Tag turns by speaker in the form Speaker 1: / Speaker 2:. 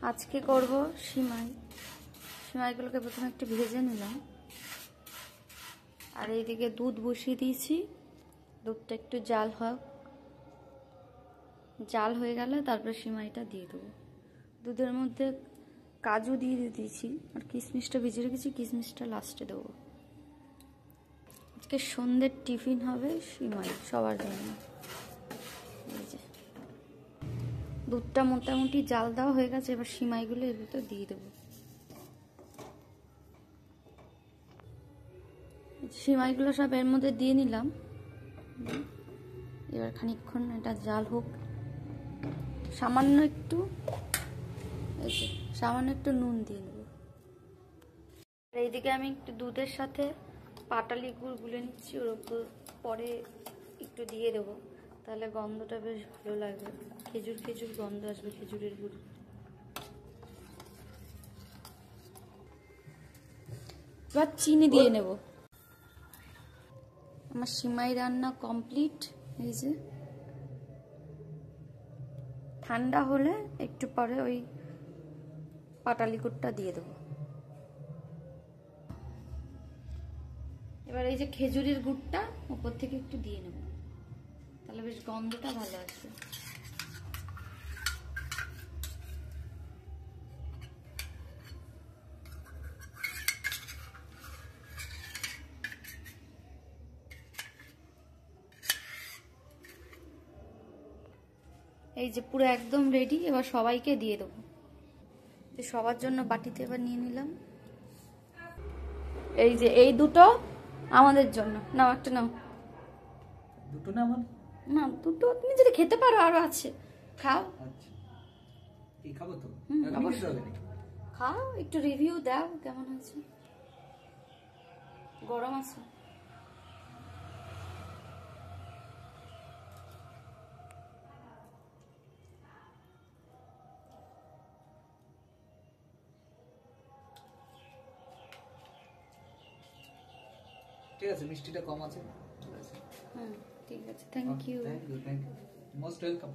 Speaker 1: আজকে করব সিমাই। সিমাইগুলোকে প্রথমে একটু ভেজে নিলাম, আর এইদিকে দুধ বসিয়ে দিয়েছি। দুধটা একটু জাল হোক, জাল হয়ে গেলে তারপরে সিমাইটা দিয়ে দেবো। দুধের মধ্যে কাজু দিয়ে দিয়েছি আর কিশমিশটা ভিজে রেখেছি, কিশমিশটা লাস্টে দেবো। আজকে সন্ধ্যের টিফিন হবে সিমাই সবার জন্য। এই যে দুধটা মোটামুটি জাল দেওয়া হয়ে গেছে, এবার সিমাইগুলো এর ভিতর দিয়ে দেবো। সিমাইগুলো সব এর মধ্যে দিয়ে নিলাম। এবার খানিকক্ষণ এটা জাল হোক। সামান্য একটু নুন দিয়ে নেব। আর এইদিকে আমি একটু দুধের সাথে পাটালি গুড় গুলে নিচ্ছি, ওর উপর পরে একটু দিয়ে দেবো, তাহলে গন্ধটা বেশ ভালো লাগবে। খেজুর খেজুর গন্ধ আসবে খেজুরের গুড়। এবার চিনি দিয়ে নেব। আমার সিমাই রান্না কমপ্লিট। এই যে ঠান্ডা হলে একটু পরে ওই পাটালি গুড়টা দিয়ে দেবো। এবার এই যে খেজুরের গুড়টা উপর থেকে একটু দিয়ে নেব, তাহলে বেশ গন্ধটা ভালো আসবে। এই যে পুরো একদম রেডি। এবার সবাইকে দিয়ে দেবো। সবার জন্য বাটিতে এবার নিয়ে নিলাম। এই যে এই দুটো আমাদের জন্য, নাও একটা নাও।
Speaker 2: দুটো না আমার
Speaker 1: না, দুটো তুমি যদি খেতে পারো, আরো আছে, খাও।
Speaker 2: আচ্ছা এই খাবো তো,
Speaker 1: খাও, একটু রিভিউ দাও কেমন হয়েছে। গরম আছে।
Speaker 2: ঠিক আছে, মিষ্টিটা কম আছে।
Speaker 1: হুম, ঠিক আছে, thank you.
Speaker 2: Thank you, most welcome.